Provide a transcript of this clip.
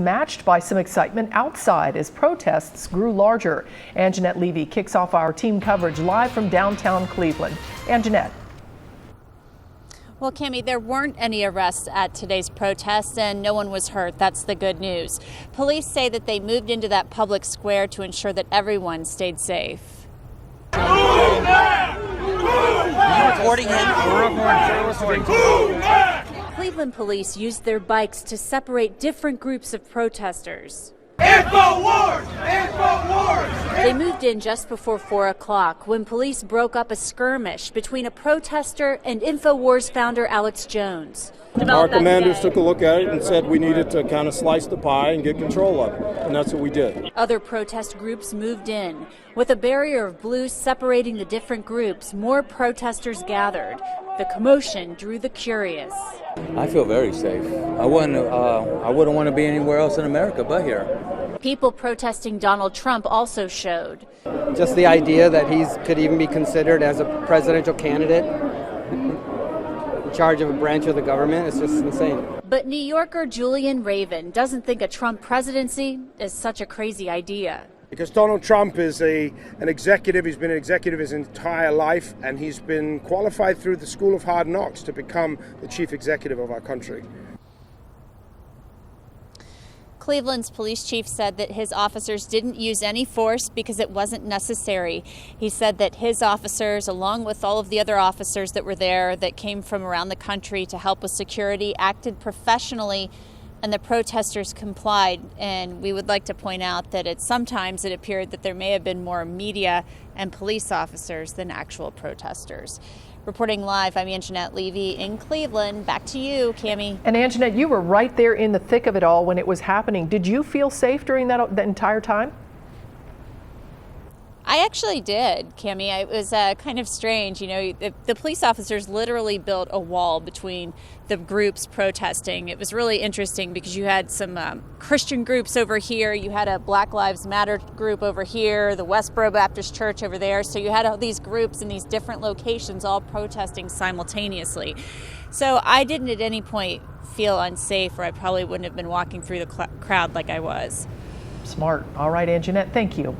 matched by some excitement outside as protests grew larger. Anjanette Levy kicks off our team coverage live from downtown Cleveland. Anjanette. Well, Cammie, there weren't any arrests at today's protests and no one was hurt. That's the good news. Police say that they moved into that public square to ensure that everyone stayed safe. Recording him. Cleveland police used their bikes to separate different groups of protesters. InfoWars! InfoWars! They moved in just before 4 o'clock when police broke up a skirmish between a protester and InfoWars founder Alex Jones. Our commanders took a look at it and said we needed to kind of slice the pie and get control of it, and that's what we did. Other protest groups moved in. With a barrier of blue separating the different groups, more protesters gathered. The commotion drew the curious. I feel very safe. I wouldn't want to be anywhere else in America but here. People protesting Donald Trump also showed. Just the idea that he could even be considered as a presidential candidate in charge of a branch of the government is just insane. But New Yorker Julian Raven doesn't think a Trump presidency is such a crazy idea. Because Donald Trump is an executive, he's been an executive his entire life, and he's been qualified through the School of Hard Knocks to become the chief executive of our country. Cleveland's police chief said that his officers didn't use any force because it wasn't necessary. He said that his officers, along with all of the other officers that were there that came from around the country to help with security, acted professionally and the protesters complied. And we would like to point out that sometimes it appeared that there may have been more media and police officers than actual protesters. Reporting live, I'm Anjanette Levy in Cleveland. Back to you, Cammie. And Anjanette, you were right there in the thick of it all when it was happening. Did you feel safe during that entire time? I actually did, Cammie. It was kind of strange. You know, the police officers literally built a wall between the groups protesting. It was really interesting because you had some Christian groups over here. You had a Black Lives Matter group over here, the Westboro Baptist Church over there. So you had all these groups in these different locations all protesting simultaneously. So I didn't at any point feel unsafe, or I probably wouldn't have been walking through the crowd like I was. Smart. All right, Anjanette, thank you.